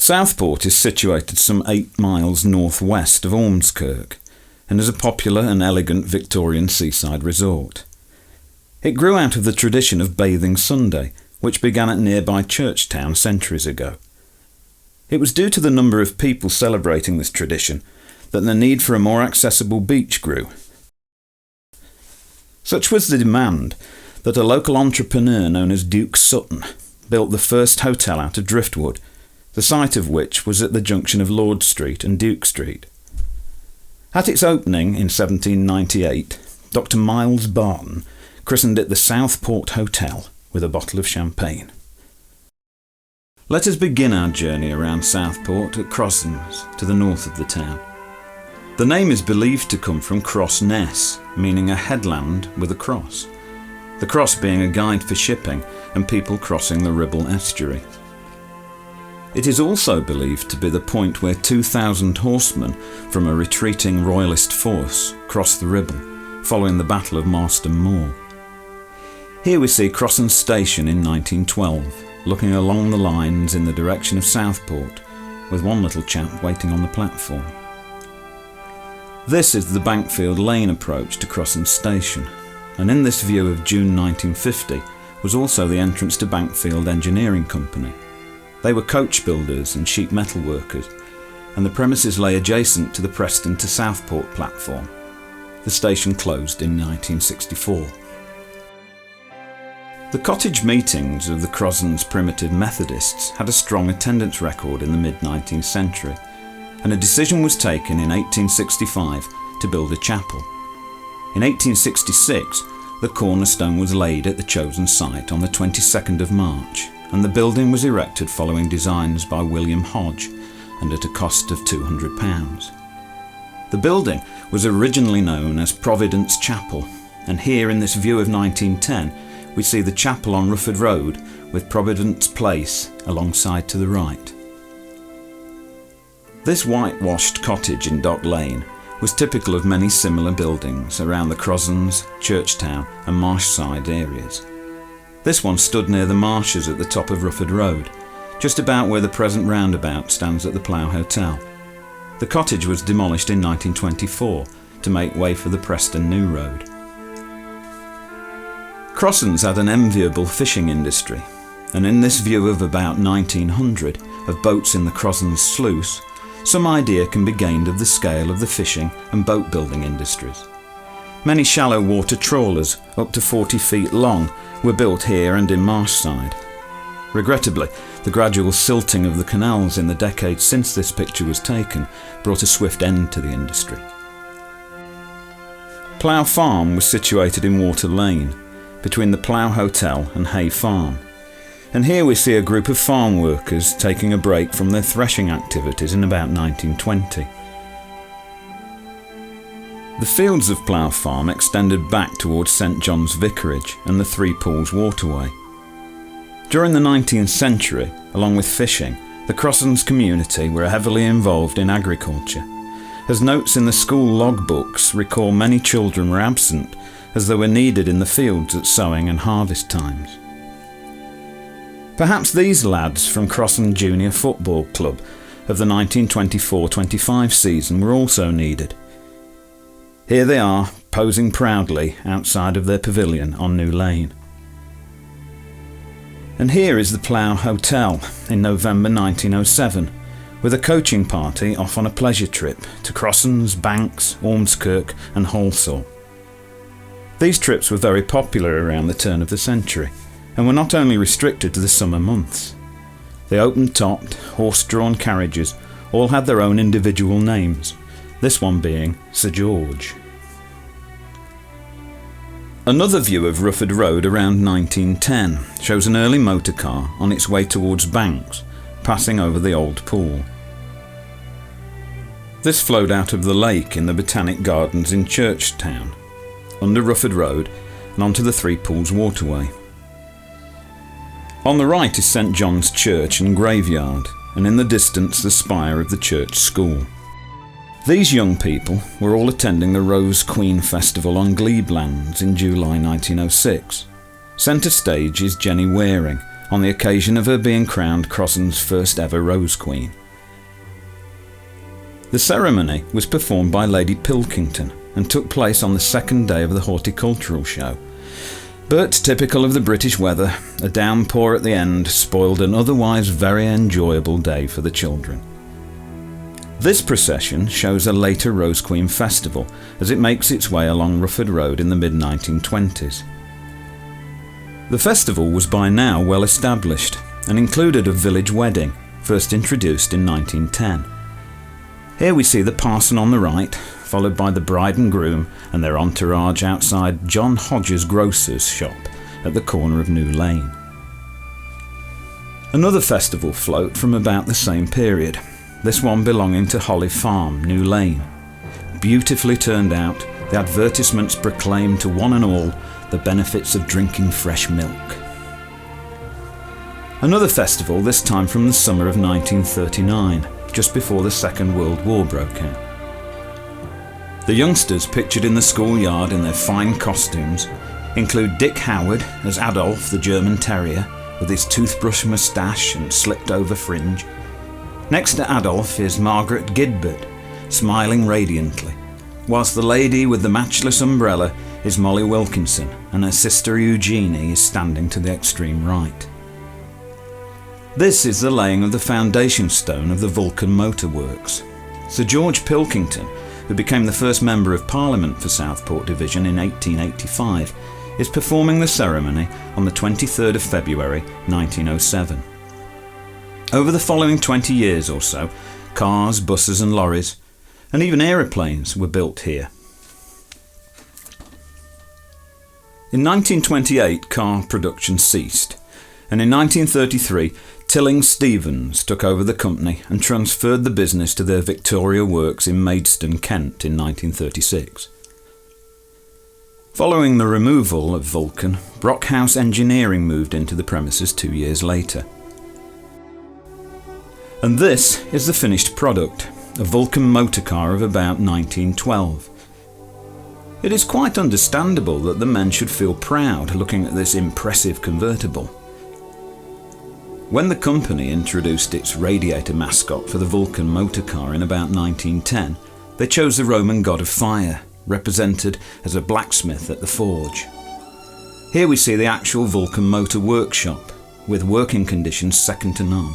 Southport is situated some 8 miles northwest of Ormskirk and is a popular and elegant Victorian seaside resort. It grew out of the tradition of Bathing Sunday, which began at nearby Churchtown centuries ago. It was due to the number of people celebrating this tradition that the need for a more accessible beach grew. Such was the demand that a local entrepreneur known as Duke Sutton built the first hotel out of driftwood, the site of which was at the junction of Lord Street and Duke Street. At its opening in 1798, Dr. Miles Barton christened it the Southport Hotel with a bottle of champagne. Let us begin our journey around Southport at Crossens, to the north of the town. The name is believed to come from Crossness, meaning a headland with a cross, the cross being a guide for shipping and people crossing the Ribble estuary. It is also believed to be the point where 2,000 horsemen from a retreating royalist force crossed the Ribble, following the Battle of Marston Moor. Here we see Crossens Station in 1912, looking along the lines in the direction of Southport, with one little chap waiting on the platform. This is the Bankfield Lane approach to Crossens Station, and in this view of June 1950 was also the entrance to Bankfield Engineering Company. They were coach builders and sheet metal workers, and the premises lay adjacent to the Preston to Southport platform. The station closed in 1964. The cottage meetings of the Crossens Primitive Methodists had a strong attendance record in the mid-19th century, and a decision was taken in 1865 to build a chapel. In 1866, the cornerstone was laid at the chosen site on the 22nd of March, and the building was erected following designs by William Hodge and at a cost of £200. The building was originally known as Providence Chapel, and here in this view of 1910 we see the chapel on Rufford Road with Providence Place alongside to the right. This whitewashed cottage in Dock Lane was typical of many similar buildings around the Crossens, Churchtown and Marshside areas. This one stood near the marshes at the top of Rufford Road, just about where the present roundabout stands at the Plough Hotel. The cottage was demolished in 1924 to make way for the Preston New Road. Crossens had an enviable fishing industry, and in this view of about 1900 of boats in the Crossens sluice, some idea can be gained of the scale of the fishing and boat building industries. Many shallow water trawlers, up to 40 feet long, were built here and in Marshside. Regrettably, the gradual silting of the canals in the decades since this picture was taken brought a swift end to the industry. Plough Farm was situated in Water Lane, between the Plough Hotel and Hay Farm, and here we see a group of farm workers taking a break from their threshing activities in about 1920. The fields of Plough Farm extended back towards St John's Vicarage and the Three Pools waterway. During the 19th century, along with fishing, the Crossens community were heavily involved in agriculture, as notes in the school logbooks recall many children were absent as they were needed in the fields at sowing and harvest times. Perhaps these lads from Crossen Junior Football Club of the 1924-25 season were also needed. Here they are, posing proudly outside of their pavilion on New Lane. And here is the Plough Hotel in November 1907, with a coaching party off on a pleasure trip to Crossens, Banks, Ormskirk and Halsall. These trips were very popular around the turn of the century, and were not only restricted to the summer months. The open-topped, horse-drawn carriages all had their own individual names, this one being Sir George. Another view of Rufford Road around 1910 shows an early motor car on its way towards Banks, passing over the old pool. This flowed out of the lake in the Botanic Gardens in Churchtown, under Rufford Road and onto the Three Pools waterway. On the right is St John's Church and graveyard, and in the distance the spire of the church school. These young people were all attending the Rose Queen Festival on Glebelands in July 1906. Centre stage is Jenny Waring, on the occasion of her being crowned Crossens' first ever Rose Queen. The ceremony was performed by Lady Pilkington and took place on the second day of the horticultural show. But, typical of the British weather, a downpour at the end spoiled an otherwise very enjoyable day for the children. This procession shows a later Rose Queen festival as it makes its way along Rufford Road in the mid-1920s. The festival was by now well established and included a village wedding, first introduced in 1910. Here we see the parson on the right, followed by the bride and groom and their entourage outside John Hodge's grocer's shop at the corner of New Lane. Another festival float from about the same period, this one belonging to Holly Farm, New Lane. Beautifully turned out, the advertisements proclaim to one and all the benefits of drinking fresh milk. Another festival, this time from the summer of 1939, just before the Second World War broke out. The youngsters pictured in the schoolyard in their fine costumes include Dick Howard as Adolf the German Terrier with his toothbrush moustache and slipped over fringe. Next to Adolf is Margaret Gidbert, smiling radiantly, whilst the lady with the matchless umbrella is Molly Wilkinson and her sister Eugenie is standing to the extreme right. This is the laying of the foundation stone of the Vulcan Motor Works. Sir George Pilkington, who became the first Member of Parliament for Southport Division in 1885, is performing the ceremony on the 23rd of February 1907. Over the following 20 years or so, cars, buses and lorries, and even aeroplanes were built here. In 1928, car production ceased, and in 1933, Tilling-Stevens took over the company and transferred the business to their Victoria Works in Maidstone, Kent in 1936. Following the removal of Vulcan, Brockhouse Engineering moved into the premises 2 years later. And this is the finished product, a Vulcan motor car of about 1912. It is quite understandable that the men should feel proud looking at this impressive convertible. When the company introduced its radiator mascot for the Vulcan motor car in about 1910, they chose the Roman god of fire, represented as a blacksmith at the forge. Here we see the actual Vulcan motor workshop, with working conditions second to none.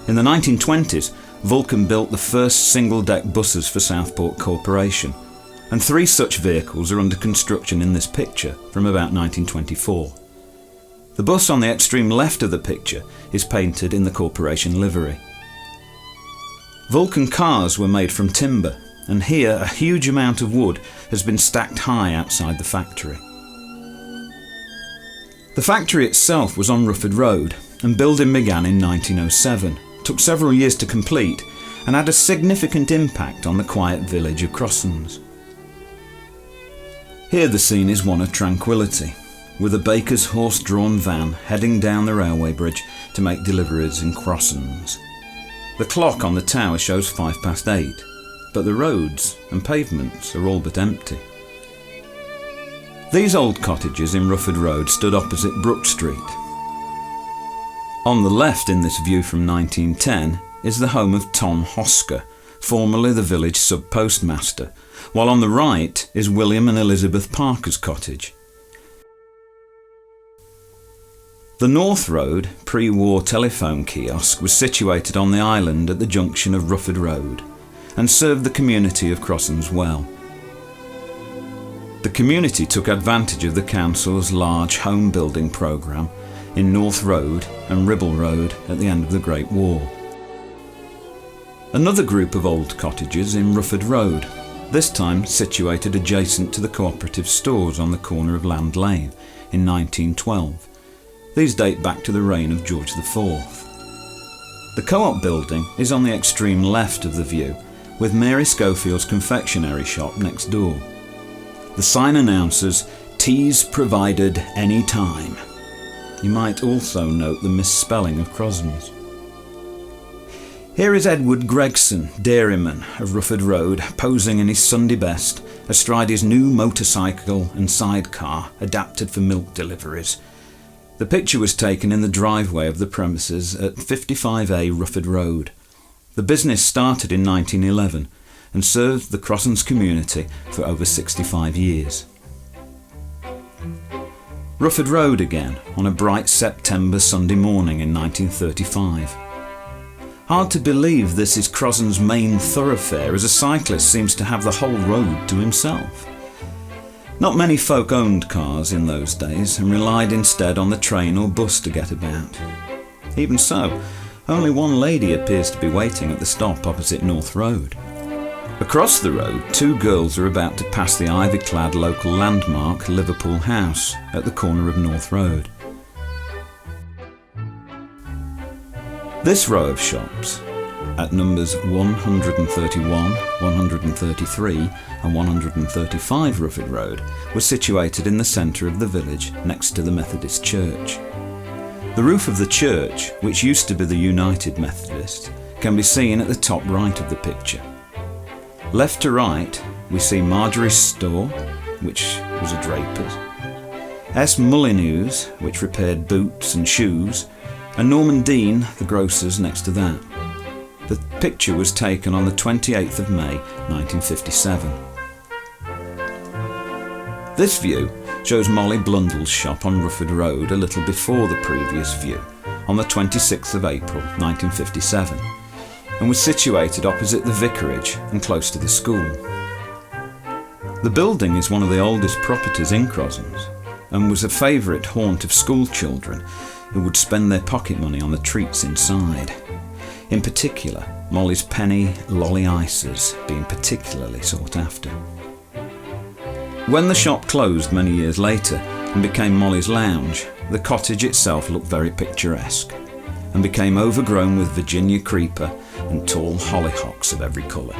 In the 1920s, Vulcan built the first single-deck buses for Southport Corporation, and 3 such vehicles are under construction in this picture from about 1924. The bus on the extreme left of the picture is painted in the corporation livery. Vulcan cars were made from timber, and here a huge amount of wood has been stacked high outside the factory. The factory itself was on Rufford Road, and building began in 1907, took several years to complete, and had a significant impact on the quiet village of Crossens. Here the scene is one of tranquillity, with a baker's horse-drawn van heading down the railway bridge to make deliveries in Crossens. The clock on the tower shows 8:05, but the roads and pavements are all but empty. These old cottages in Rufford Road stood opposite Brook Street. On the left in this view from 1910 is the home of Tom Hosker, formerly the village sub-postmaster, while on the right is William and Elizabeth Parker's cottage. The North Road pre-war telephone kiosk was situated on the island at the junction of Rufford Road and served the community of Crossens well. The community took advantage of the council's large home building programme in North Road and Ribble Road at the end of the Great War. Another group of old cottages in Rufford Road, this time situated adjacent to the cooperative stores on the corner of Land Lane in 1912. These date back to the reign of George IV. The co-op building is on the extreme left of the view, with Mary Schofield's confectionery shop next door. The sign announces, "Teas provided any time." You might also note the misspelling of Crossens. Here is Edward Gregson, dairyman of Rufford Road, posing in his Sunday best, astride his new motorcycle and sidecar adapted for milk deliveries. The picture was taken in the driveway of the premises at 55A Rufford Road. The business started in 1911 and served the Crossens community for over 65 years. Rufford Road again, on a bright September Sunday morning in 1935. Hard to believe this is Crossens' main thoroughfare, as a cyclist seems to have the whole road to himself. Not many folk owned cars in those days and relied instead on the train or bus to get about. Even so, only one lady appears to be waiting at the stop opposite North Road. Across the road, two girls are about to pass the ivy-clad local landmark Liverpool House at the corner of North Road. This row of shops, at numbers 131, 133 and 135 Rufford Road, was situated in the centre of the village next to the Methodist Church. The roof of the church, which used to be the United Methodist, can be seen at the top right of the picture. Left to right, we see Marjorie's store, which was a draper's, S. Mullinew's, which repaired boots and shoes, and Norman Dean, the grocer's, next to that. The picture was taken on the 28th of May 1957. This view shows Molly Blundell's shop on Rufford Road a little before the previous view, on the 26th of April 1957, and was situated opposite the vicarage and close to the school. The building is one of the oldest properties in Crossens and was a favourite haunt of school children who would spend their pocket money on the treats inside. In particular, Molly's penny lolly ices being particularly sought after. When the shop closed many years later and became Molly's Lounge, the cottage itself looked very picturesque and became overgrown with Virginia creeper and tall hollyhocks of every colour.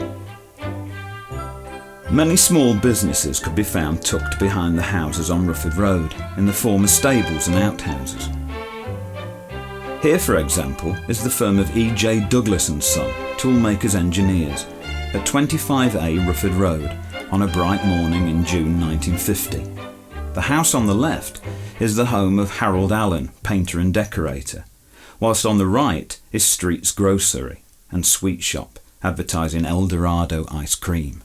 Many small businesses could be found tucked behind the houses on Rufford Road in the former stables and outhouses. Here, for example, is the firm of E.J. Douglas & Son, toolmakers engineers, at 25A Rufford Road on a bright morning in June 1950. The house on the left is the home of Harold Allen, painter and decorator, whilst on the right is Street's Grocery and Sweet Shop, advertising Eldorado ice cream.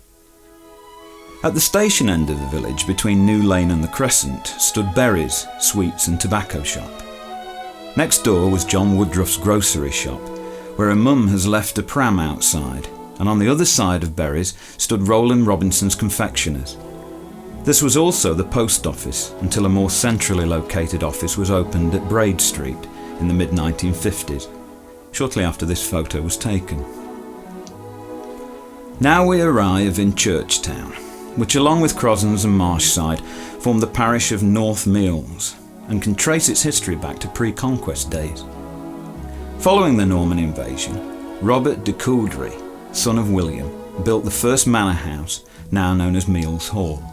At the station end of the village, between New Lane and the Crescent, stood Berry's sweets and tobacco shop. Next door was John Woodruff's grocery shop, where a mum has left a pram outside, and on the other side of Berry's stood Roland Robinson's confectioners. This was also the post office until a more centrally located office was opened at Braid Street in the mid-1950s, shortly after this photo was taken. Now we arrive in Churchtown, which along with Crossens and Marshside form the parish of North Meals and can trace its history back to pre-conquest days. Following the Norman invasion, Robert de Coudray, son of William, built the first manor house, now known as Meals Hall.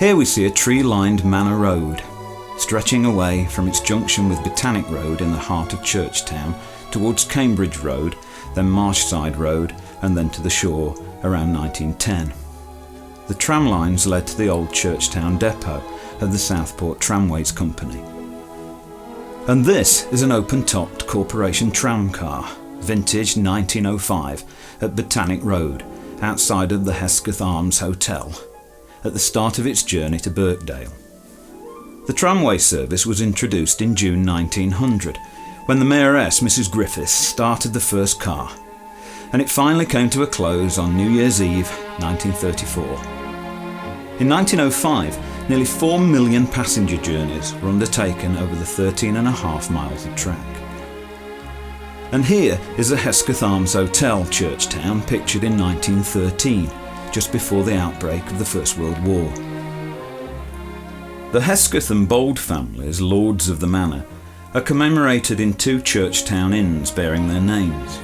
Here we see a tree-lined manor road, stretching away from its junction with Botanic Road in the heart of Churchtown towards Cambridge Road, then Marshside Road, and then to the shore around 1910. The tram lines led to the old Churchtown depot of the Southport Tramways Company. And this is an open-topped corporation tram car, vintage 1905, at Botanic Road, outside of the Hesketh Arms Hotel, at the start of its journey to Birkdale. The tramway service was introduced in June 1900, when the Mayoress, Mrs. Griffiths, started the first car, and it finally came to a close on New Year's Eve 1934. In 1905, nearly 4 million passenger journeys were undertaken over the 13.5 miles of track. And here is the Hesketh Arms Hotel, Churchtown, pictured in 1913, just before the outbreak of the First World War. The Hesketh and Bold families, lords of the manor, are commemorated in 2 Churchtown inns bearing their names.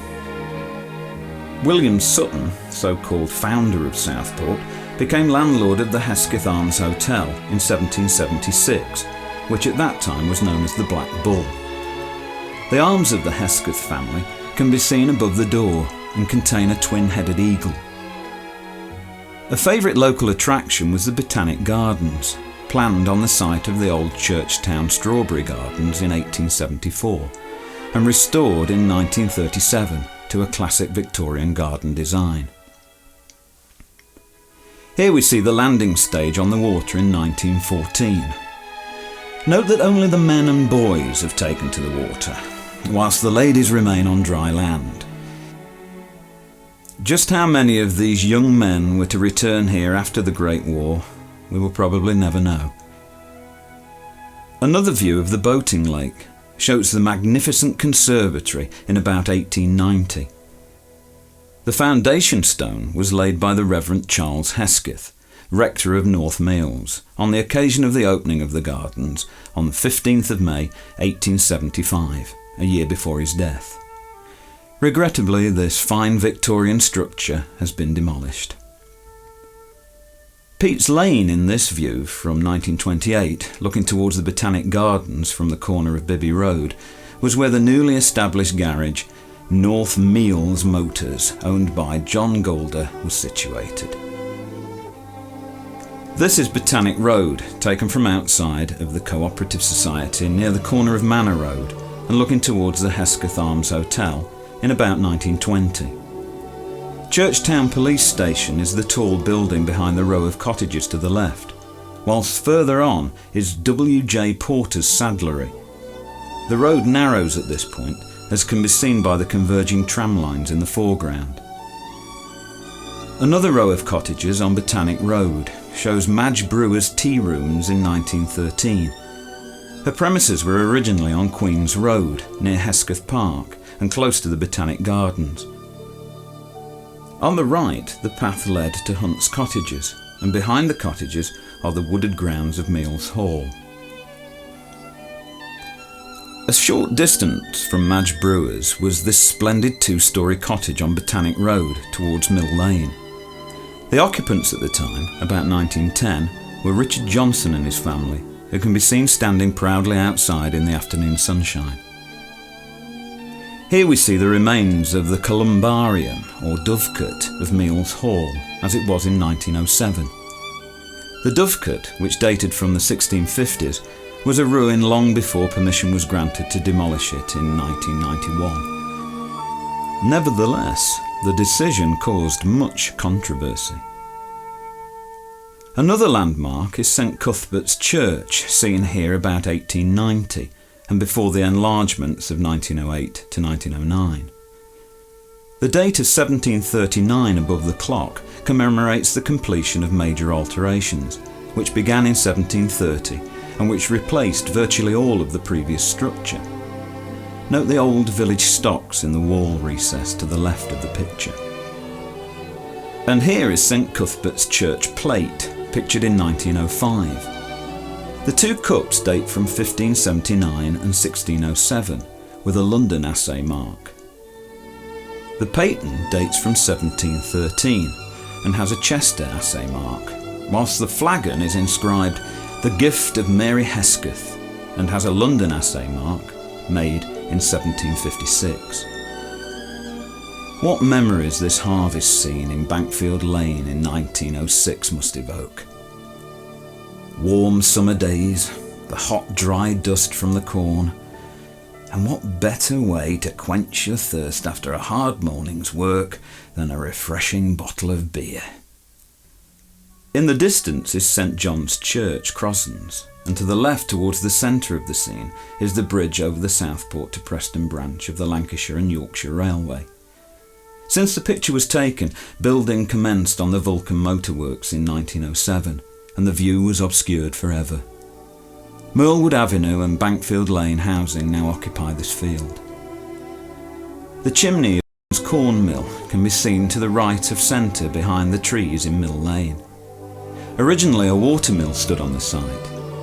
William Sutton, so-called founder of Southport, became landlord of the Hesketh Arms Hotel in 1776, which at that time was known as the Black Bull. The arms of the Hesketh family can be seen above the door and contain a twin-headed eagle. A favourite local attraction was the Botanic Gardens, planned on the site of the old Churchtown Strawberry Gardens in 1874 and restored in 1937 to a classic Victorian garden design. Here we see the landing stage on the water in 1914. Note that only the men and boys have taken to the water, whilst the ladies remain on dry land. Just how many of these young men were to return here after the Great War, we will probably never know. Another view of the boating lake shows the magnificent conservatory in about 1890. The foundation stone was laid by the Reverend Charles Hesketh, rector of North Meols, on the occasion of the opening of the gardens on the 15th of May 1875, a year before his death. Regrettably, this fine Victorian structure has been demolished. Pete's Lane in this view from 1928, looking towards the Botanic Gardens from the corner of Bibby Road, was where the newly established garage North Meols Motors, owned by John Golder, was situated. This is Botanic Road, taken from outside of the Cooperative Society near the corner of Manor Road and looking towards the Hesketh Arms Hotel in about 1920. Churchtown Police Station is the tall building behind the row of cottages to the left, whilst further on is W.J. Porter's saddlery. The road narrows at this point, as can be seen by the converging tram lines in the foreground. Another row of cottages on Botanic Road shows Madge Brewer's tea rooms in 1913. Her premises were originally on Queen's Road, near Hesketh Park, and close to the Botanic Gardens. On the right, the path led to Hunt's cottages, and behind the cottages are the wooded grounds of Meols Hall. A short distance from Madge Brewer's was this splendid two-storey cottage on Botanic Road towards Mill Lane. The occupants at the time, about 1910, were Richard Johnson and his family, who can be seen standing proudly outside in the afternoon sunshine. Here we see the remains of the columbarium, or dovecote, of Meols Hall, as it was in 1907. The dovecote, which dated from the 1650s, was a ruin long before permission was granted to demolish it in 1991. Nevertheless, the decision caused much controversy. Another landmark is St Cuthbert's Church, seen here about 1890, and before the enlargements of 1908 to 1909. The date of 1739 above the clock commemorates the completion of major alterations, which began in 1730 and which replaced virtually all of the previous structure. Note the old village stocks in the wall recess to the left of the picture. And here is St Cuthbert's Church plate, pictured in 1905. The two cups date from 1579 and 1607, with a London assay mark. The paten dates from 1713 and has a Chester assay mark, whilst the flagon is inscribed "The Gift of Mary Hesketh" and has a London assay mark, made in 1756. What memories this harvest scene in Bankfield Lane in 1906 must evoke. Warm summer days, the hot dry dust from the corn, and what better way to quench your thirst after a hard morning's work than a refreshing bottle of beer. In the distance is St John's Church, Crossens, and to the left towards the centre of the scene is the bridge over the Southport to Preston branch of the Lancashire and Yorkshire Railway. Since the picture was taken, building commenced on the Vulcan Motorworks in 1907, and the view was obscured forever. Merlewood Avenue and Bankfield Lane housing now occupy this field. The chimney of the corn mill can be seen to the right of centre behind the trees in Mill Lane. Originally a water mill stood on the site,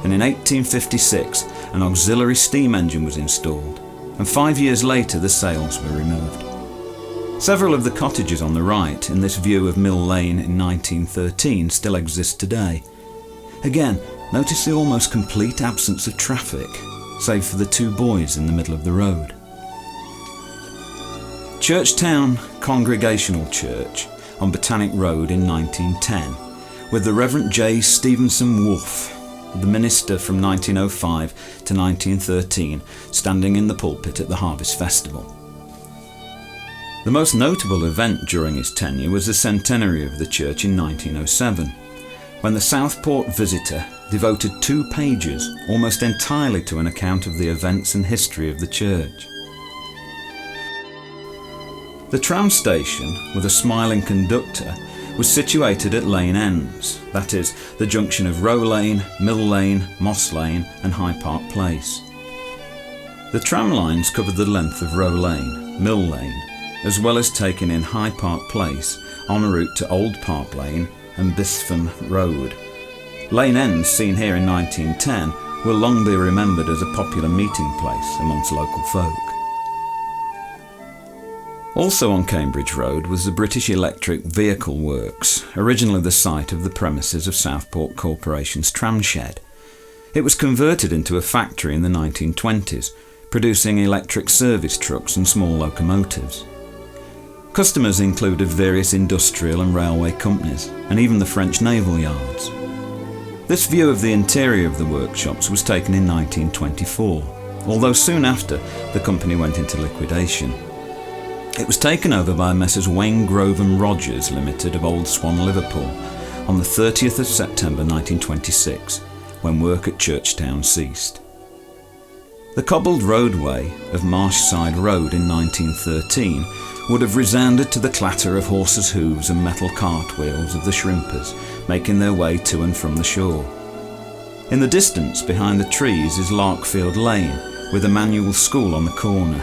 and in 1856 an auxiliary steam engine was installed, and 5 years later the sails were removed. Several of the cottages on the right in this view of Mill Lane in 1913 still exist today. Again, notice the almost complete absence of traffic, save for the two boys in the middle of the road. Churchtown Congregational Church on Botanic Road in 1910, with the Reverend J. Stevenson Wolfe, the minister from 1905 to 1913 standing in the pulpit at the Harvest Festival. The most notable event during his tenure was the centenary of the church in 1907, when the Southport Visitor devoted 2 pages almost entirely to an account of the events and history of the church. The tram station, with a smiling conductor, was situated at Lane Ends, that is, the junction of Row Lane, Mill Lane, Moss Lane and High Park Place. The tram lines covered the length of Row Lane, Mill Lane, as well as taking in High Park Place en route to Old Park Lane and Bispham Road. Lane Ends, seen here in 1910, will long be remembered as a popular meeting place amongst local folk. Also on Cambridge Road was the British Electric Vehicle Works, originally the site of the premises of Southport Corporation's tram shed. It was converted into a factory in the 1920s, producing electric service trucks and small locomotives. Customers included various industrial and railway companies, and even the French naval yards. This view of the interior of the workshops was taken in 1924, although soon after the company went into liquidation. It was taken over by Messrs Wayne Grove and Rogers Limited of Old Swan, Liverpool, on the 30th of September 1926, when work at Churchtown ceased. The cobbled roadway of Marshside Road in 1913 would have resounded to the clatter of horses' hooves and metal cartwheels of the shrimpers making their way to and from the shore. In the distance, behind the trees, is Larkfield Lane, with a manual school on the corner.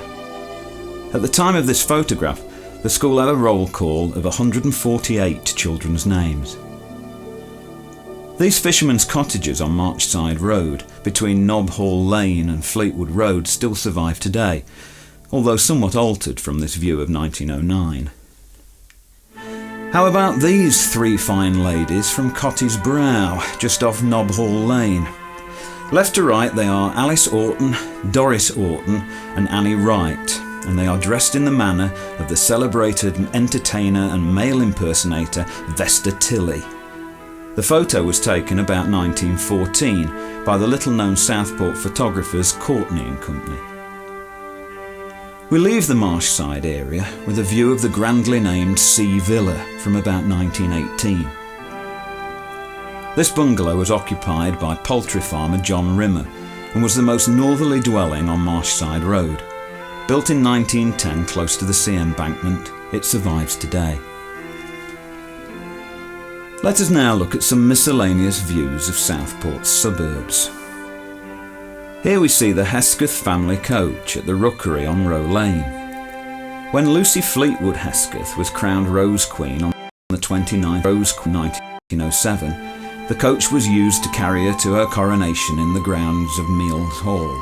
At the time of this photograph, the school had a roll call of 148 children's names. These fishermen's cottages on Marchside Road, between Knob Hall Lane and Fleetwood Road, still survive today, although somewhat altered from this view of 1909. How about these 3 fine ladies from Cotty's Brow, just off Knob Hall Lane? Left to right they are Alice Orton, Doris Orton and Annie Wright, and they are dressed in the manner of the celebrated entertainer and male impersonator Vesta Tilley. The photo was taken about 1914 by the little-known Southport photographers Courtney and Company. We leave the Marshside area with a view of the grandly named Sea Villa from about 1918. This bungalow was occupied by poultry farmer John Rimmer and was the most northerly dwelling on Marshside Road. Built in 1910 close to the sea embankment, it survives today. Let us now look at some miscellaneous views of Southport's suburbs. Here we see the Hesketh family coach at the Rookery on Row Lane. When Lucy Fleetwood Hesketh was crowned Rose Queen on the 29th Rose Queen 1907, the coach was used to carry her to her coronation in the grounds of Meals Hall.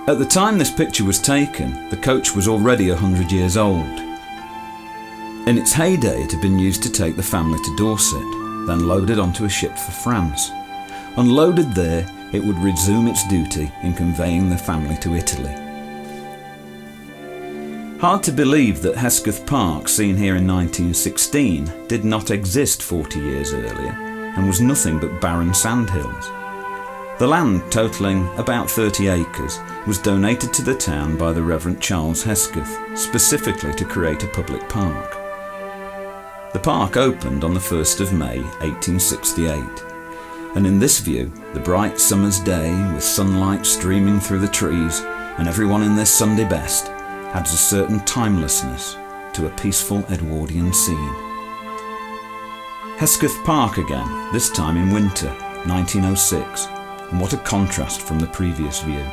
At the time this picture was taken, the coach was already 100 years old. In its heyday, it had been used to take the family to Dorset, then loaded onto a ship for France. Unloaded there, it would resume its duty in conveying the family to Italy. Hard to believe that Hesketh Park, seen here in 1916, did not exist 40 years earlier and was nothing but barren sandhills. The land, totalling about 30 acres, was donated to the town by the Reverend Charles Hesketh, specifically to create a public park. The park opened on the 1st of May 1868, and in this view, the bright summer's day with sunlight streaming through the trees and everyone in their Sunday best adds a certain timelessness to a peaceful Edwardian scene. Hesketh Park again, this time in winter, 1906, and what a contrast from the previous view.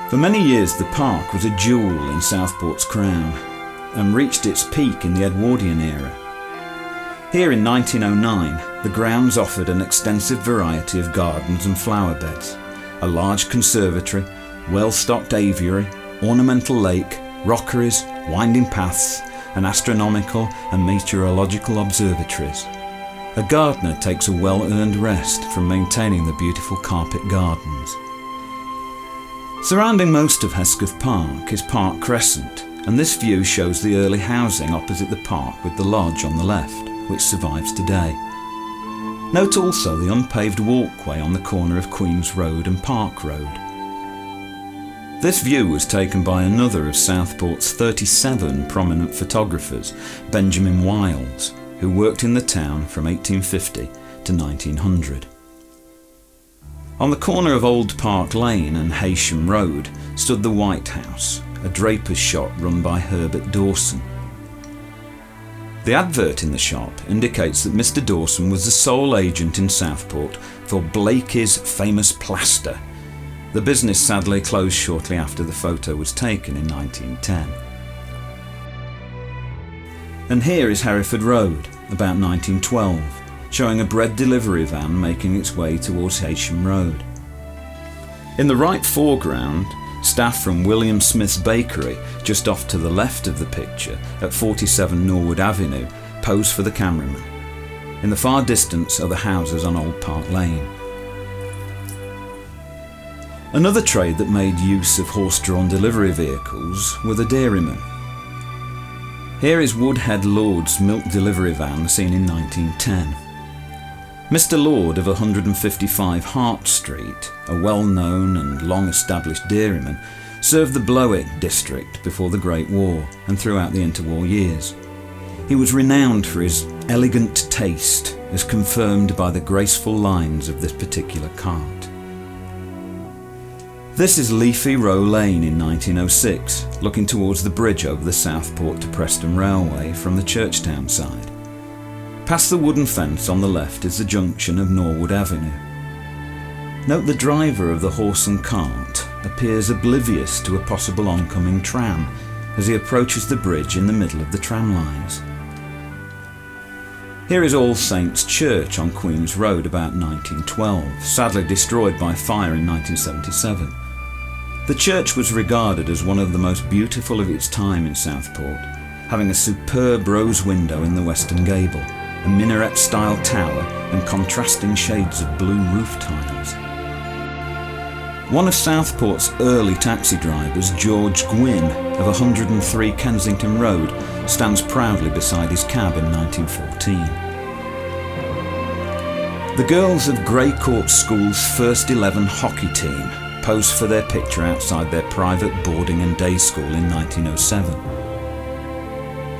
For many years the park was a jewel in Southport's crown and reached its peak in the Edwardian era. Here in 1909, the grounds offered an extensive variety of gardens and flower beds, a large conservatory, well-stocked aviary, ornamental lake, rockeries, winding paths, and astronomical and meteorological observatories. A gardener takes a well-earned rest from maintaining the beautiful carpet gardens. Surrounding most of Hesketh Park is Park Crescent, and this view shows the early housing opposite the park with the lodge on the left, which survives today. Note also the unpaved walkway on the corner of Queen's Road and Park Road. This view was taken by another of Southport's 37 prominent photographers, Benjamin Wiles, who worked in the town from 1850 to 1900. On the corner of Old Park Lane and Haysham Road stood the White House, a draper's shop run by Herbert Dawson. The advert in the shop indicates that Mr. Dawson was the sole agent in Southport for Blakey's famous plaster. The business sadly closed shortly after the photo was taken in 1910. And here is Hereford Road, about 1912, showing a bread delivery van making its way towards Haysham Road. In the right foreground, staff from William Smith's Bakery, just off to the left of the picture at 47 Norwood Avenue, pose for the cameraman. In the far distance are the houses on Old Park Lane. Another trade that made use of horse-drawn delivery vehicles were the dairymen. Here is Woodhead Lord's milk delivery van seen in 1910. Mr. Lord of 155 Hart Street, a well-known and long-established dairyman, served the Blowick district before the Great War and throughout the interwar years. He was renowned for his elegant taste, as confirmed by the graceful lines of this particular cart. This is Leafy Row Lane in 1906, looking towards the bridge over the Southport to Preston Railway from the Churchtown side. Past the wooden fence on the left is the junction of Norwood Avenue. Note the driver of the horse and cart appears oblivious to a possible oncoming tram as he approaches the bridge in the middle of the tram lines. Here is All Saints Church on Queen's Road about 1912, sadly destroyed by fire in 1977. The church was regarded as one of the most beautiful of its time in Southport, having a superb rose window in the western gable, a minaret-style tower and contrasting shades of blue roof tiles. One of Southport's early taxi drivers, George Gwynn of 103 Kensington Road, stands proudly beside his cab in 1914. The girls of Grey Court School's First 11 hockey team posed for their picture outside their private boarding and day school in 1907.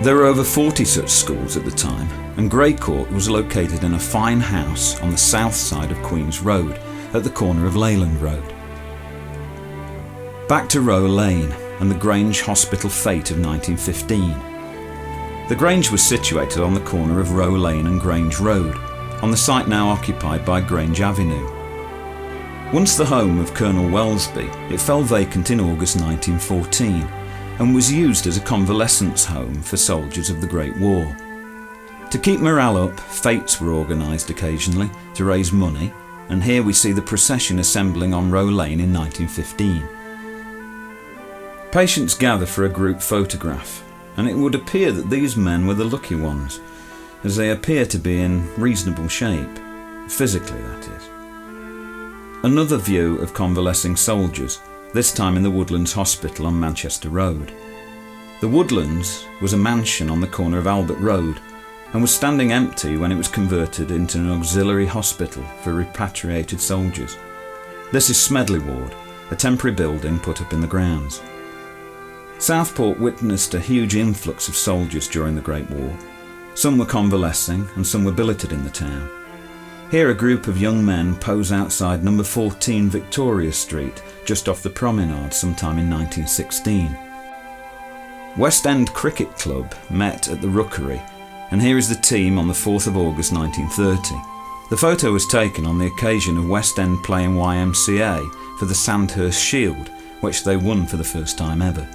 There were over 40 such schools at the time, and Grey Court was located in a fine house on the south side of Queen's Road, at the corner of Leyland Road. Back to Row Lane and the Grange Hospital fate of 1915. The Grange was situated on the corner of Row Lane and Grange Road, on the site now occupied by Grange Avenue. Once the home of Colonel Wellesby, it fell vacant in August 1914 and was used as a convalescence home for soldiers of the Great War. To keep morale up, fêtes were organised occasionally to raise money, and here we see the procession assembling on Row Lane in 1915. Patients gather for a group photograph, and it would appear that these men were the lucky ones, as they appear to be in reasonable shape, physically that is. Another view of convalescing soldiers, this time in the Woodlands Hospital on Manchester Road. The Woodlands was a mansion on the corner of Albert Road and was standing empty when it was converted into an auxiliary hospital for repatriated soldiers. This is Smedley Ward, a temporary building put up in the grounds. Southport witnessed a huge influx of soldiers during the Great War. Some were convalescing and some were billeted in the town. Here a group of young men pose outside number 14 Victoria Street, just off the promenade sometime in 1916. West End Cricket Club met at the Rookery, and here is the team on the 4th of August 1930. The photo was taken on the occasion of West End playing YMCA for the Sandhurst Shield, which they won for the first time ever.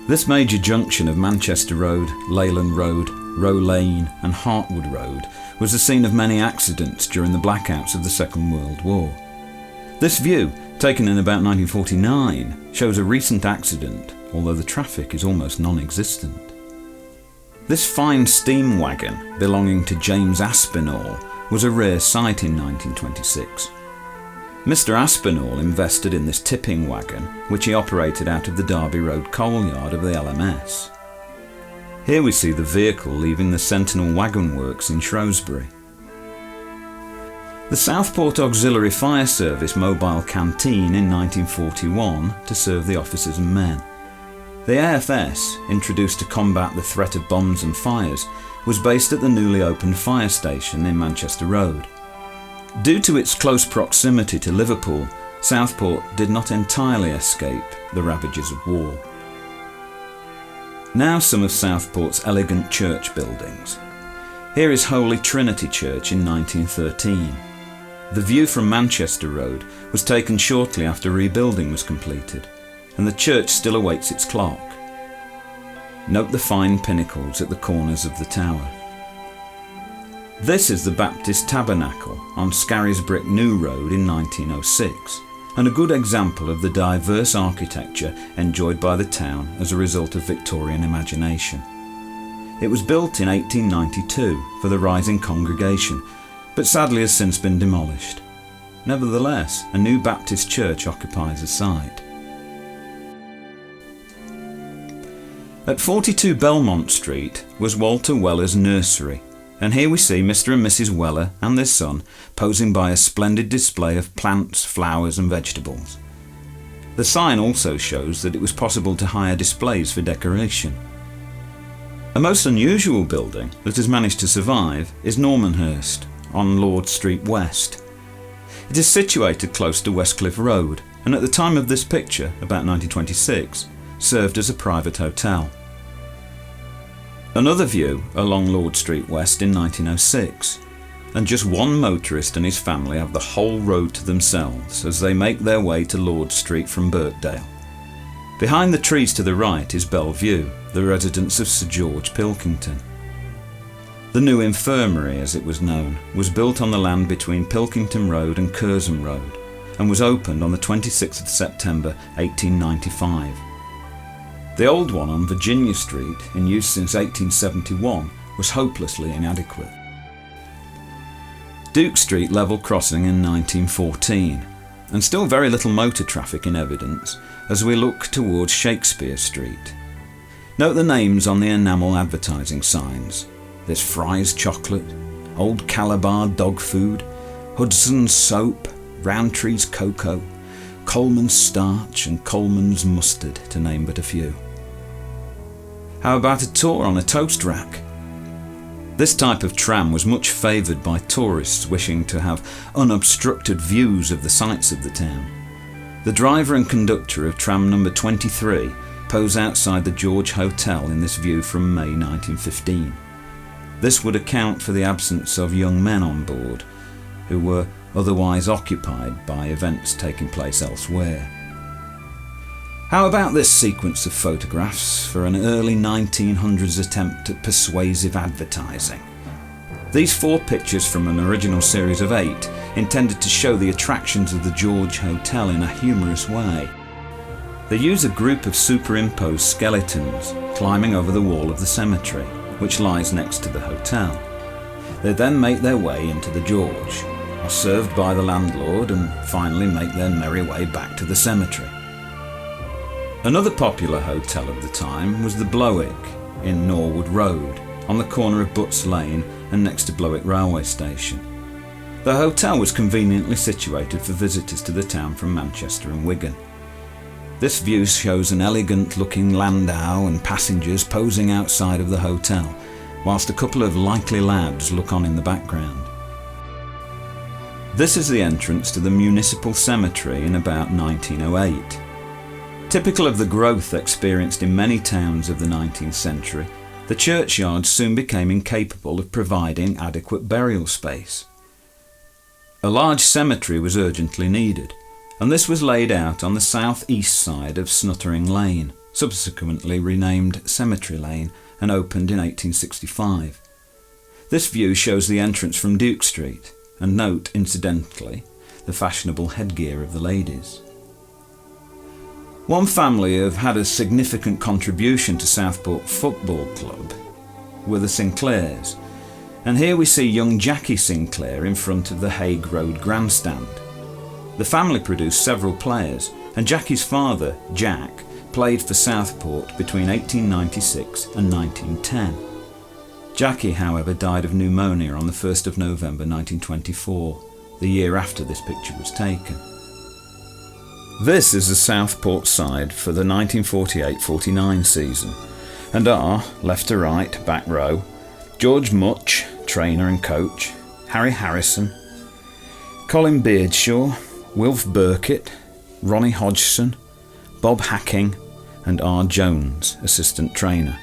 This major junction of Manchester Road, Leyland Road, Row Lane and Hartwood Road was the scene of many accidents during the blackouts of the Second World War. This view, taken in about 1949, shows a recent accident, although the traffic is almost non-existent. This fine steam wagon, belonging to James Aspinall, was a rare sight in 1926. Mr. Aspinall invested in this tipping wagon, which he operated out of the Derby Road coal yard of the LMS. Here we see the vehicle leaving the Sentinel Wagon Works in Shrewsbury. The Southport Auxiliary Fire Service mobile canteen in 1941 to serve the officers and men. The AFS, introduced to combat the threat of bombs and fires, was based at the newly opened fire station in Manchester Road. Due to its close proximity to Liverpool, Southport did not entirely escape the ravages of war. Now some of Southport's elegant church buildings. Here is Holy Trinity Church in 1913. The view from Manchester Road was taken shortly after rebuilding was completed, and the church still awaits its clock. Note the fine pinnacles at the corners of the tower. This is the Baptist Tabernacle on Scarisbrick New Road in 1906, and a good example of the diverse architecture enjoyed by the town as a result of Victorian imagination. It was built in 1892 for the rising congregation, but sadly has since been demolished. Nevertheless, a new Baptist church occupies the site. At 42 Belmont Street was Walter Weller's nursery, and here we see Mr. and Mrs. Weller and their son posing by a splendid display of plants, flowers and vegetables. The sign also shows that it was possible to hire displays for decoration. A most unusual building that has managed to survive is Normanhurst on Lord Street West. It is situated close to Westcliff Road, and at the time of this picture, about 1926, served as a private hotel. Another view along Lord Street West in 1906, and just one motorist and his family have the whole road to themselves as they make their way to Lord Street from Birkdale. Behind the trees to the right is Bellevue, the residence of Sir George Pilkington. The new infirmary, as it was known, was built on the land between Pilkington Road and Curzon Road, and was opened on the 26th of September 1895. The old one on Virginia Street, in use since 1871, was hopelessly inadequate. Duke Street level crossing in 1914, and still very little motor traffic in evidence as we look towards Shakespeare Street. Note the names on the enamel advertising signs. There's Fry's Chocolate, Old Calabar Dog Food, Hudson's Soap, Roundtree's Cocoa, Coleman's Starch and Coleman's Mustard, to name but a few. How about a tour on a toast rack? This type of tram was much favoured by tourists wishing to have unobstructed views of the sights of the town. The driver and conductor of tram number 23 pose outside the George Hotel in this view from May 1915. This would account for the absence of young men on board, who were otherwise occupied by events taking place elsewhere. How about this sequence of photographs for an early 1900s attempt at persuasive advertising? These 4 pictures from an original series of 8 intended to show the attractions of the George Hotel in a humorous way. They use a group of superimposed skeletons climbing over the wall of the cemetery, which lies next to the hotel. They then make their way into the George, are served by the landlord and finally make their merry way back to the cemetery. Another popular hotel of the time was the Blowick in Norwood Road, on the corner of Butts Lane and next to Blowick Railway Station. The hotel was conveniently situated for visitors to the town from Manchester and Wigan. This view shows an elegant-looking landau and passengers posing outside of the hotel, whilst a couple of likely lads look on in the background. This is the entrance to the municipal cemetery in about 1908. Typical of the growth experienced in many towns of the 19th century, the churchyard soon became incapable of providing adequate burial space. A large cemetery was urgently needed, and this was laid out on the south-east side of Snuttering Lane, subsequently renamed Cemetery Lane and opened in 1865. This view shows the entrance from Duke Street, and note, incidentally, the fashionable headgear of the ladies. One family have had a significant contribution to Southport Football Club were the Sinclairs, and here we see young Jackie Sinclair in front of the Hague Road grandstand. The family produced several players, and Jackie's father, Jack, played for Southport between 1896 and 1910. Jackie, however, died of pneumonia on the 1st of November 1924, the year after this picture was taken. This is the Southport side for the 1948-49 season, and are, left to right, back row, George Much, trainer and coach, Harry Harrison, Colin Beardshaw, Wilf Burkitt, Ronnie Hodgson, Bob Hacking and R. Jones, assistant trainer.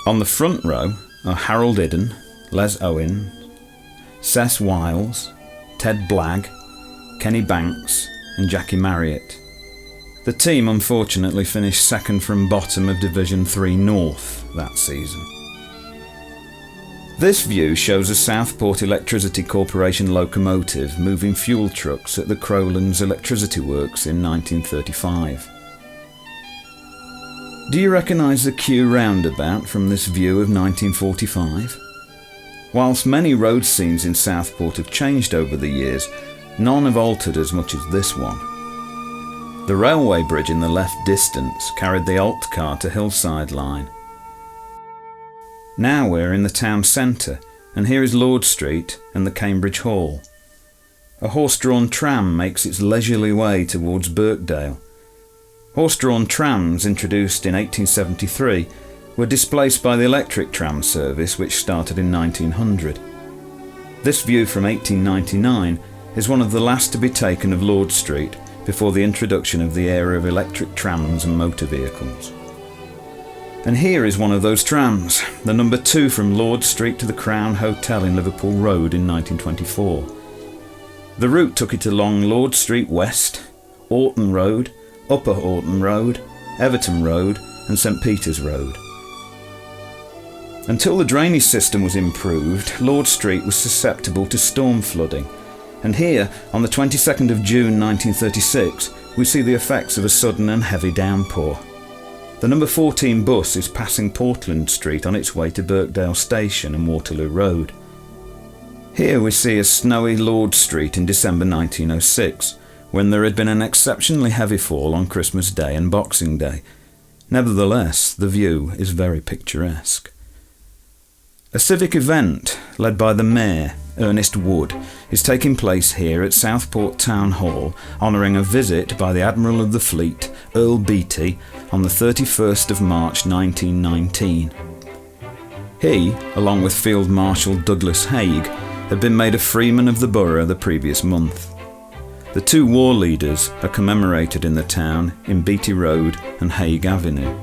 On the front row are Harold Idden, Les Owen, Cess Wiles, Ted Blagg, Kenny Banks and Jackie Marriott. The team unfortunately finished second from bottom of Division 3 North that season. This view shows a Southport Electricity Corporation locomotive moving fuel trucks at the Crowlands Electricity Works in 1935. Do you recognise the Kew roundabout from this view of 1945? Whilst many road scenes in Southport have changed over the years, none have altered as much as this one. The railway bridge in the left distance carried the Alt car to Hillside Line. Now we're in the town centre, and here is Lord Street and the Cambridge Hall. A horse-drawn tram makes its leisurely way towards Birkdale. Horse-drawn trams, introduced in 1873, were displaced by the electric tram service which started in 1900. This view from 1899 is one of the last to be taken of Lord Street before the introduction of the era of electric trams and motor vehicles. And here is one of those trams, the number 2 from Lord Street to the Crown Hotel in Liverpool Road in 1924. The route took it along Lord Street West, Orton Road, Upper Orton Road, Everton Road and St Peter's Road. Until the drainage system was improved, Lord Street was susceptible to storm flooding, and here, on the 22nd of June 1936, we see the effects of a sudden and heavy downpour. The number 14 bus is passing Portland Street on its way to Birkdale Station and Waterloo Road. Here we see a snowy Lord Street in December 1906, when there had been an exceptionally heavy fall on Christmas Day and Boxing Day. Nevertheless, the view is very picturesque. A civic event, led by the Mayor, Ernest Wood, is taking place here at Southport Town Hall, honouring a visit by the Admiral of the Fleet, Earl Beatty, on the 31st of March 1919. He, along with Field Marshal Douglas Haig, had been made a freeman of the borough the previous month. The two war leaders are commemorated in the town in Beatty Road and Haig Avenue.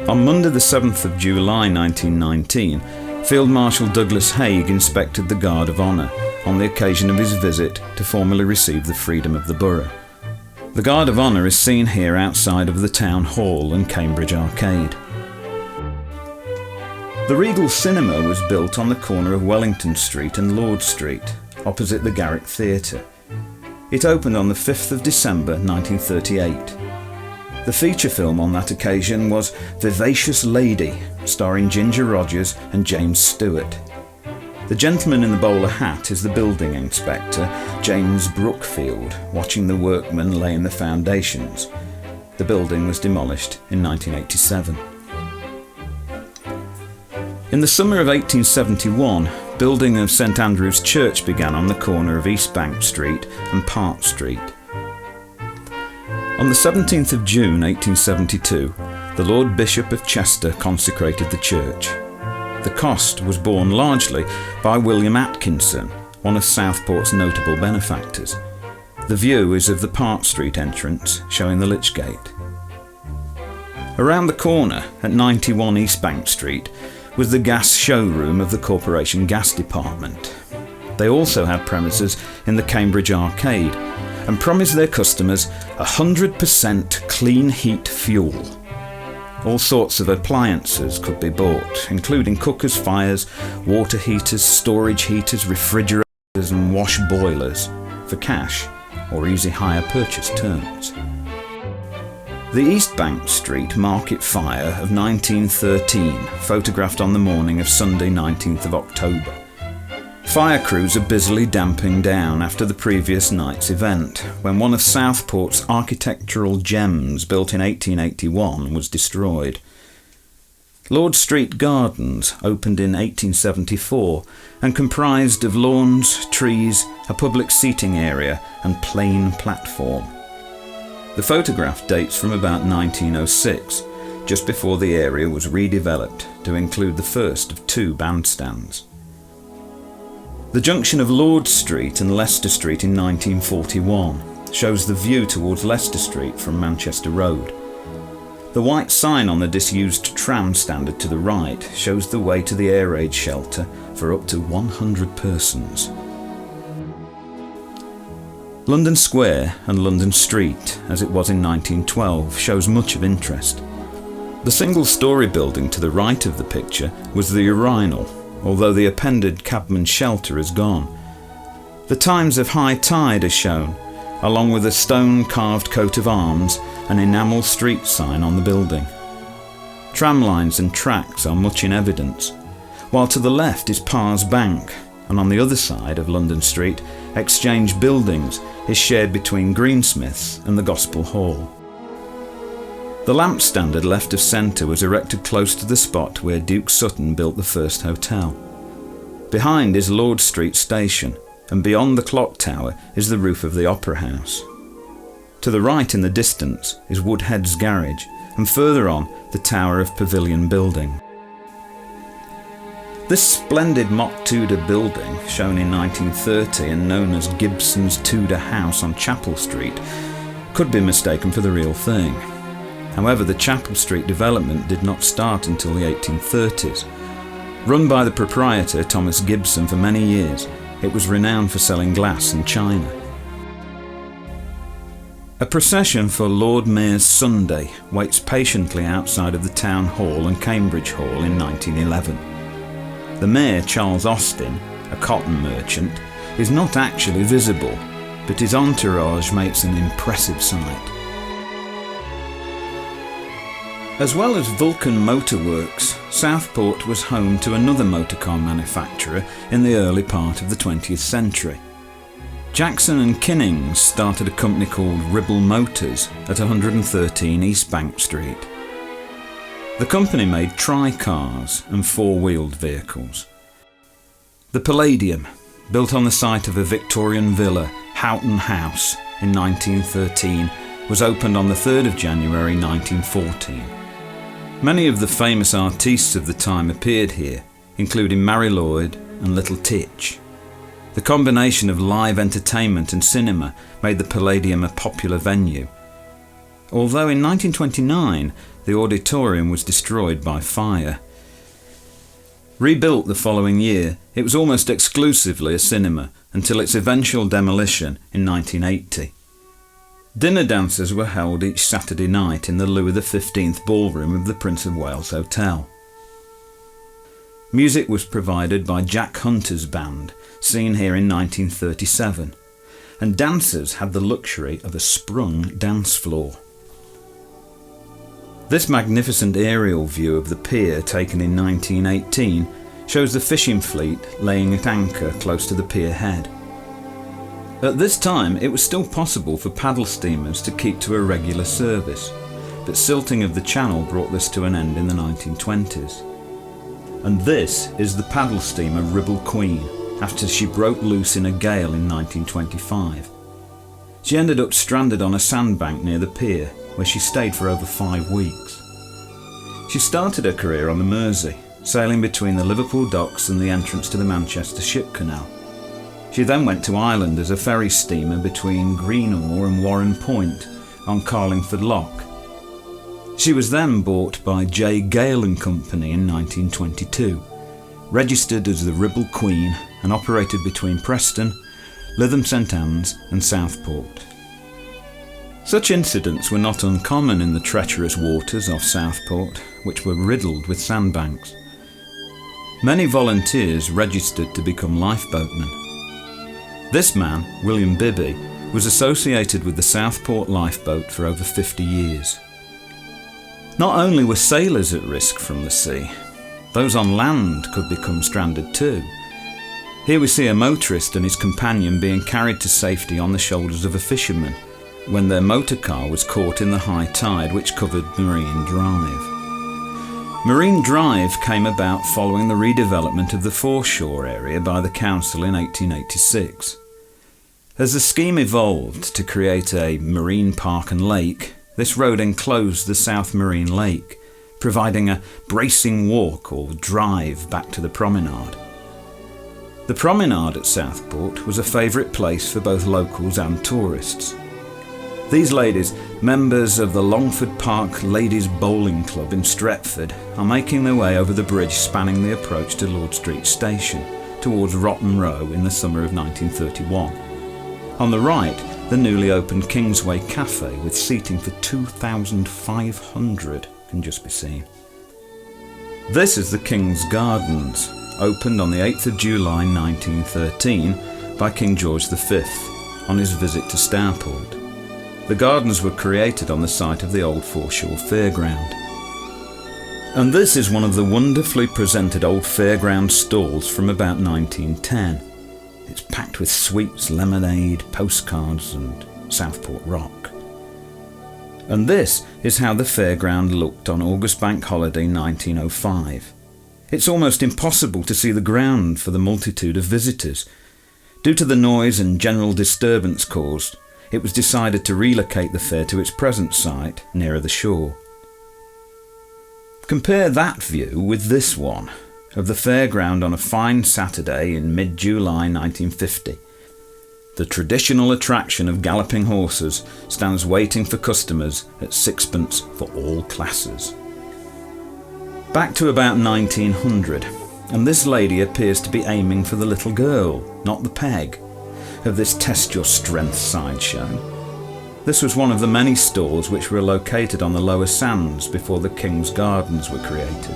On Monday the 7th of July 1919, Field Marshal Douglas Haig inspected the Guard of Honour on the occasion of his visit to formally receive the freedom of the borough. The Guard of Honour is seen here outside of the Town Hall and Cambridge Arcade. The Regal Cinema was built on the corner of Wellington Street and Lord Street, opposite the Garrick Theatre. It opened on the 5th of December 1938. The feature film on that occasion was Vivacious Lady, starring Ginger Rogers and James Stewart. The gentleman in the bowler hat is the building inspector, James Brookfield, watching the workmen laying the foundations. The building was demolished in 1987. In the summer of 1871, building of St Andrew's Church began on the corner of East Bank Street and Park Street. On the 17th of June 1872, the Lord Bishop of Chester consecrated the church. The cost was borne largely by William Atkinson, one of Southport's notable benefactors. The view is of the Park Street entrance, showing the Lich Gate. Around the corner, at 91 East Bank Street, was the gas showroom of the Corporation Gas Department. They also had premises in the Cambridge Arcade and promised their customers 100% clean heat fuel. All sorts of appliances could be bought, including cookers, fires, water heaters, storage heaters, refrigerators and wash boilers, for cash or easy hire purchase terms. The East Bank Street market fire of 1913, photographed on the morning of Sunday 19th of October. Fire crews are busily damping down after the previous night's event, when one of Southport's architectural gems, built in 1881, was destroyed. Lord Street Gardens opened in 1874 and comprised of lawns, trees, a public seating area and plain platform. The photograph dates from about 1906, just before the area was redeveloped to include the first of 2 bandstands. The junction of Lord Street and Leicester Street in 1941 shows the view towards Leicester Street from Manchester Road. The white sign on the disused tram standard to the right shows the way to the air raid shelter for up to 100 persons. London Square and London Street, as it was in 1912, shows much of interest. The single-storey building to the right of the picture was the urinal, although the appended cabman's shelter is gone. The times of high tide are shown, along with a stone-carved coat of arms and enamel street sign on the building. Tram lines and tracks are much in evidence, while to the left is Parr's Bank, and on the other side of London Street, Exchange Buildings is shared between Greensmiths and the Gospel Hall. The lamp standard left of centre was erected close to the spot where Duke Sutton built the first hotel. Behind is Lord Street Station, and beyond the clock tower is the roof of the Opera House. To the right in the distance is Woodhead's Garage, and further on the Tower of Pavilion Building. This splendid mock Tudor building, shown in 1930 and known as Gibson's Tudor House on Chapel Street, could be mistaken for the real thing. However, the Chapel Street development did not start until the 1830s. Run by the proprietor Thomas Gibson for many years, it was renowned for selling glass and china. A procession for Lord Mayor's Sunday waits patiently outside of the Town Hall and Cambridge Hall in 1911. The Mayor, Charles Austin, a cotton merchant, is not actually visible, but his entourage makes an impressive sight. As well as Vulcan Motor Works, Southport was home to another motorcar manufacturer in the early part of the 20th century. Jackson and Kinnings started a company called Ribble Motors at 113 East Bank Street. The company made tri-cars and four-wheeled vehicles. The Palladium, built on the site of a Victorian villa, Houghton House, in 1913, was opened on the 3rd of January 1914. Many of the famous artistes of the time appeared here, including Mary Lloyd and Little Titch. The combination of live entertainment and cinema made the Palladium a popular venue. Although in 1929 the auditorium was destroyed by fire. Rebuilt the following year, it was almost exclusively a cinema until its eventual demolition in 1980. Dinner dances were held each Saturday night in the Louis XV ballroom of the Prince of Wales Hotel. Music was provided by Jack Hunter's band, seen here in 1937, and dancers had the luxury of a sprung dance floor. This magnificent aerial view of the pier taken in 1918 shows the fishing fleet laying at anchor close to the pier head. At this time it was still possible for paddle steamers to keep to a regular service, but silting of the channel brought this to an end in the 1920s. And this is the paddle steamer Ribble Queen, after she broke loose in a gale in 1925. She ended up stranded on a sandbank near the pier, where she stayed for over 5 weeks. She started her career on the Mersey, sailing between the Liverpool docks and the entrance to the Manchester Ship Canal. She then went to Ireland as a ferry steamer between Greenore and Warren Point on Carlingford Lock. She was then bought by J. Gale and Company in 1922, registered as the Ribble Queen and operated between Preston, Lytham St Anne's and Southport. Such incidents were not uncommon in the treacherous waters off Southport, which were riddled with sandbanks. Many volunteers registered to become lifeboatmen. This man, William Bibby, was associated with the Southport lifeboat for over 50 years. Not only were sailors at risk from the sea, those on land could become stranded too. Here we see a motorist and his companion being carried to safety on the shoulders of a fisherman when their motor car was caught in the high tide which covered Marine Drive. Marine Drive came about following the redevelopment of the foreshore area by the council in 1886. As the scheme evolved to create a marine park and lake, this road enclosed the South Marine Lake, providing a bracing walk or drive back to the promenade. The promenade at Southport was a favourite place for both locals and tourists. These ladies, members of the Longford Park Ladies Bowling Club in Stretford, are making their way over the bridge spanning the approach to Lord Street Station towards Rotten Row in the summer of 1931. On the right, the newly opened Kingsway Cafe with seating for 2,500 can just be seen. This is the King's Gardens, opened on the 8th of July 1913 by King George V on his visit to Southport. The gardens were created on the site of the old foreshore fairground. And this is one of the wonderfully presented old fairground stalls from about 1910. It's packed with sweets, lemonade, postcards and Southport rock. And this is how the fairground looked on August Bank Holiday 1905. It's almost impossible to see the ground for the multitude of visitors. Due to the noise and general disturbance caused, it was decided to relocate the fair to its present site, nearer the shore. Compare that view with this one, of the fairground on a fine Saturday in mid-July 1950. The traditional attraction of galloping horses stands waiting for customers at sixpence for all classes. Back to about 1900, and this lady appears to be aiming for the little girl, not the peg, of this Test Your Strength sideshow. This was one of the many stalls which were located on the lower sands before the King's Gardens were created.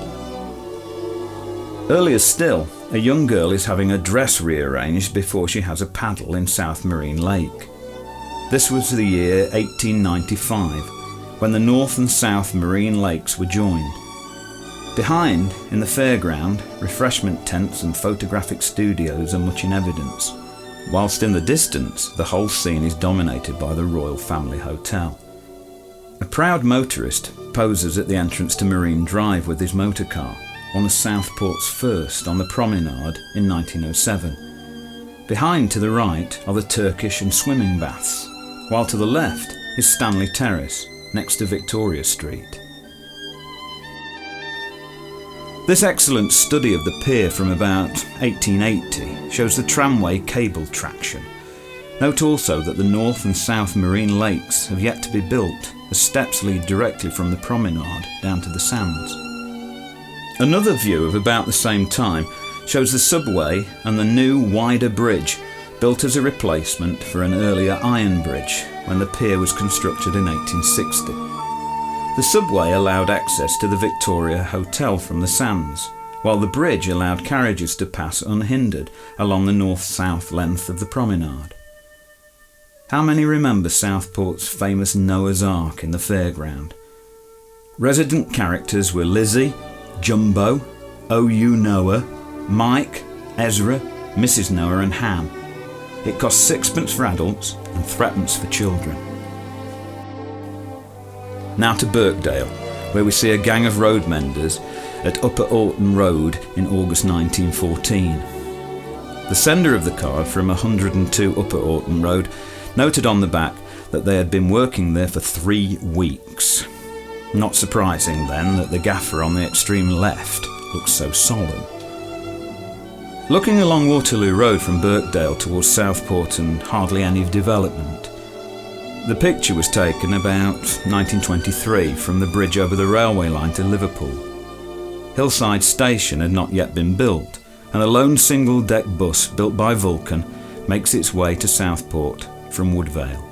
Earlier still, a young girl is having a dress rearranged before she has a paddle in South Marine Lake. This was the year 1895, when the North and South Marine Lakes were joined. Behind, in the fairground, refreshment tents and photographic studios are much in evidence, whilst in the distance the whole scene is dominated by the Royal Family Hotel. A proud motorist poses at the entrance to Marine Drive with his motor car, one of Southport's first on the promenade in 1907. Behind to the right are the Turkish and swimming baths, while to the left is Stanley Terrace, next to Victoria Street. This excellent study of the pier from about 1880 shows the tramway cable traction. Note also that the North and South Marine Lakes have yet to be built, as steps lead directly from the promenade down to the sands. Another view of about the same time shows the subway and the new, wider bridge built as a replacement for an earlier iron bridge when the pier was constructed in 1860. The subway allowed access to the Victoria Hotel from the sands, while the bridge allowed carriages to pass unhindered along the north-south length of the promenade. How many remember Southport's famous Noah's Ark in the fairground? Resident characters were Lizzie, Jumbo, O.U. Noah, Mike, Ezra, Mrs. Noah and Ham. It cost sixpence for adults and threepence for children. Now to Birkdale, where we see a gang of road menders at Upper Orton Road in August 1914. The sender of the card from 102 Upper Orton Road noted on the back that they had been working there for 3 weeks. Not surprising then that the gaffer on the extreme left looks so solemn. Looking along Waterloo Road from Birkdale towards Southport and hardly any development. The picture was taken about 1923 from the bridge over the railway line to Liverpool. Hillside Station had not yet been built, and a lone single-deck bus built by Vulcan makes its way to Southport from Woodvale.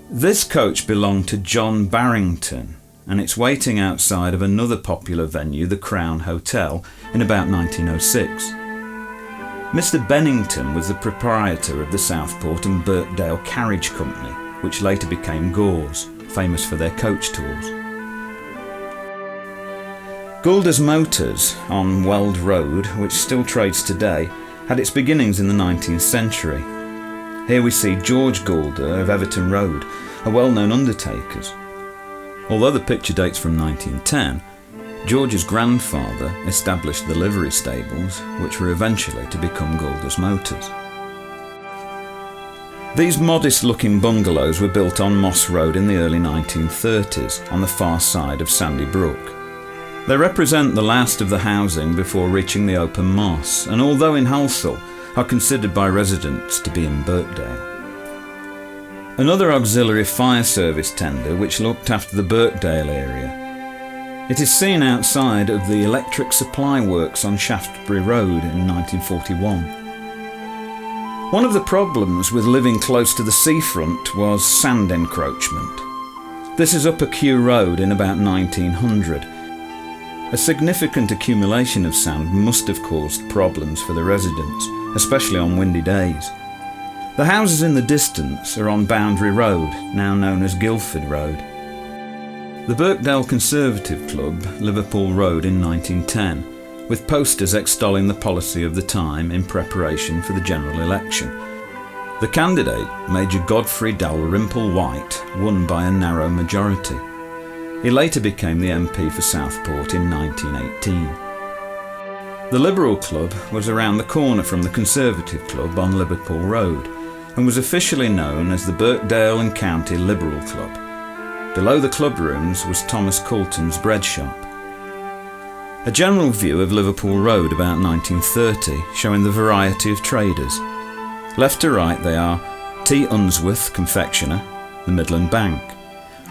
This coach belonged to John Barrington, and it's waiting outside of another popular venue, the Crown Hotel, in about 1906. Mr. Bennington was the proprietor of the Southport and Birkdale Carriage Company, which later became Gore's, famous for their coach tours. Gulder's Motors on Weld Road, which still trades today, had its beginnings in the 19th century. Here we see George Gulder of Everton Road, a well-known undertaker's. Although the picture dates from 1910, George's grandfather established the livery stables, which were eventually to become Gulder's Motors. These modest-looking bungalows were built on Moss Road in the early 1930s, on the far side of Sandy Brook. They represent the last of the housing before reaching the open moss, and although in Halsall, are considered by residents to be in Birkdale. Another auxiliary fire service tender which looked after the Birkdale area. It is seen outside of the electric supply works on Shaftesbury Road in 1941. One of the problems with living close to the seafront was sand encroachment. This is up a Kew Road in about 1900. A significant accumulation of sand must have caused problems for the residents, especially on windy days. The houses in the distance are on Boundary Road, now known as Guildford Road. The Birkdale Conservative Club, Liverpool Road in 1910, with posters extolling the policy of the time in preparation for the general election. The candidate, Major Godfrey Dalrymple White, won by a narrow majority. He later became the MP for Southport in 1918. The Liberal Club was around the corner from the Conservative Club on Liverpool Road and was officially known as the Birkdale and County Liberal Club. Below the club rooms was Thomas Coulton's bread shop. A general view of Liverpool Road about 1930, showing the variety of traders. Left to right they are T. Unsworth, confectioner, the Midland Bank,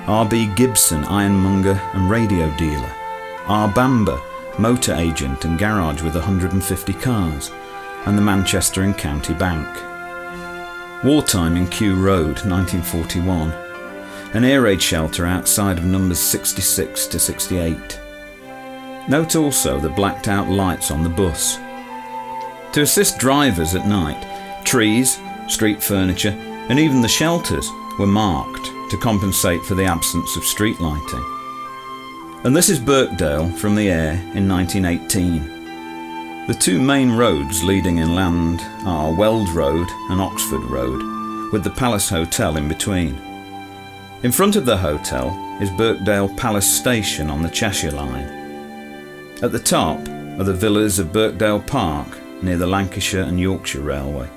R.B. Gibson, ironmonger and radio dealer, R. Bamber, motor agent and garage with 150 cars, and the Manchester and County Bank. Wartime in Kew Road, 1941. An air raid shelter outside of numbers 66 to 68. Note also the blacked out lights on the bus. To assist drivers at night, trees, street furniture and even the shelters were marked to compensate for the absence of street lighting. And this is Birkdale from the air in 1918. The two main roads leading inland are Weld Road and Oxford Road, with the Palace Hotel in between. In front of the hotel is Birkdale Palace Station on the Cheshire Line. At the top are the villas of Birkdale Park near the Lancashire and Yorkshire Railway.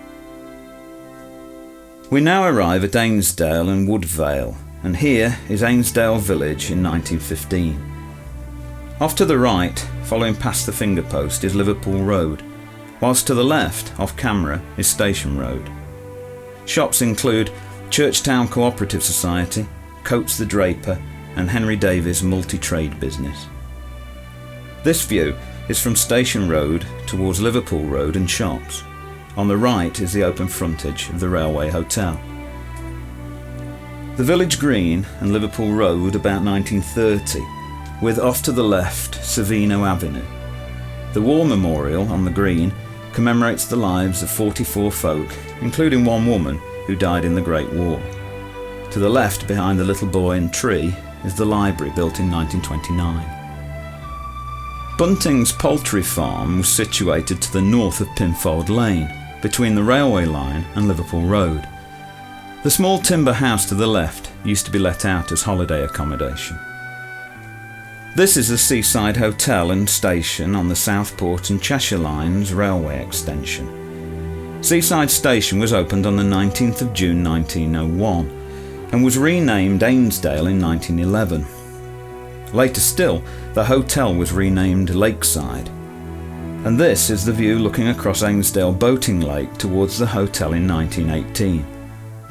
We now arrive at Ainsdale and Woodvale, and here is Ainsdale Village in 1915. Off to the right, following past the finger post, is Liverpool Road, whilst to the left, off camera, is Station Road. Shops include Churchtown Cooperative Society, Coates the Draper and Henry Davies multi-trade business. This view is from Station Road towards Liverpool Road and shops. On the right is the open frontage of the Railway Hotel. The Village Green and Liverpool Road about 1930, with off to the left Savino Avenue. The War Memorial on the green commemorates the lives of 44 folk, including one woman who died in the Great War. To the left, behind the little boy and tree, is the library built in 1929. Bunting's poultry farm was situated to the north of Pinfold Lane, between the railway line and Liverpool Road. The small timber house to the left used to be let out as holiday accommodation. This is the Seaside Hotel and Station on the Southport and Cheshire Line's railway extension. Seaside Station was opened on the 19th of June 1901 and was renamed Ainsdale in 1911. Later still, the hotel was renamed Lakeside. And this is the view looking across Ainsdale Boating Lake towards the hotel in 1918.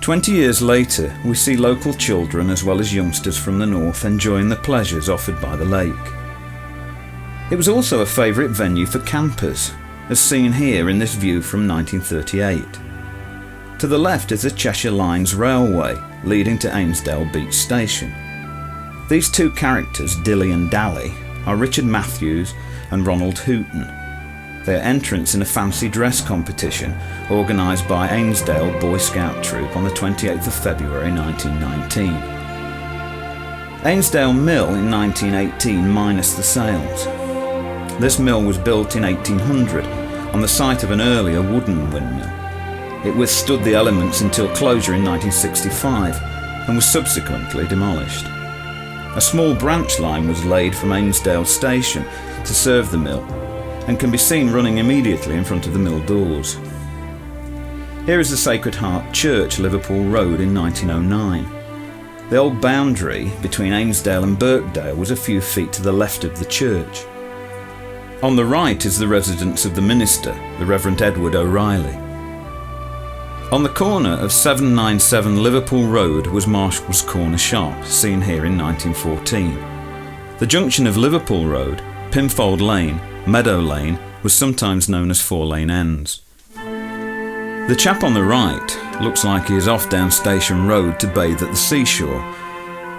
20 years later, we see local children as well as youngsters from the north enjoying the pleasures offered by the lake. It was also a favourite venue for campers, as seen here in this view from 1938. To the left is the Cheshire Line's railway, leading to Ainsdale Beach Station. These two characters, Dilly and Dally, are Richard Matthews and Ronald Hooton. Their entrance in a fancy dress competition organised by Ainsdale Boy Scout Troop on the 28th of February 1919. Ainsdale Mill in 1918 minus the sales. This mill was built in 1800 on the site of an earlier wooden windmill. It withstood the elements until closure in 1965 and was subsequently demolished. A small branch line was laid from Ainsdale Station to serve the mill and can be seen running immediately in front of the mill doors. Here is the Sacred Heart Church, Liverpool Road, in 1909. The old boundary between Ainsdale and Birkdale was a few feet to the left of the church. On the right is the residence of the minister, the Reverend Edward O'Reilly. On the corner of 797 Liverpool Road was Marshall's Corner Shop, seen here in 1914. The junction of Liverpool Road, Pinfold Lane, Meadow Lane was sometimes known as Four Lane Ends. The chap on the right looks like he is off down Station Road to bathe at the seashore.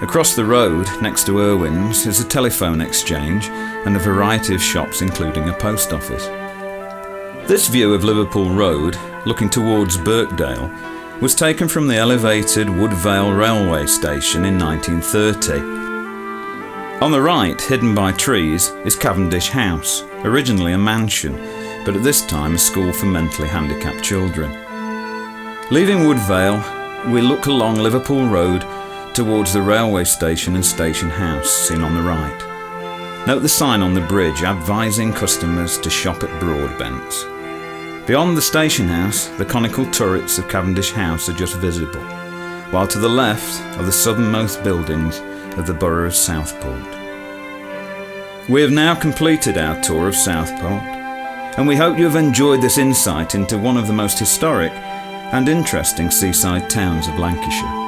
Across the road, next to Irwin's, is a telephone exchange and a variety of shops including a post office. This view of Liverpool Road, looking towards Birkdale, was taken from the elevated Woodvale railway station in 1930. On the right, hidden by trees, is Cavendish House, originally a mansion, but at this time a school for mentally handicapped children. Leaving Woodvale, we look along Liverpool Road towards the railway station and station house, seen on the right. Note the sign on the bridge advising customers to shop at Broadbent's. Beyond the station house, the conical turrets of Cavendish House are just visible, while to the left are the southernmost buildings of the borough of Southport. We have now completed our tour of Southport, and we hope you have enjoyed this insight into one of the most historic and interesting seaside towns of Lancashire.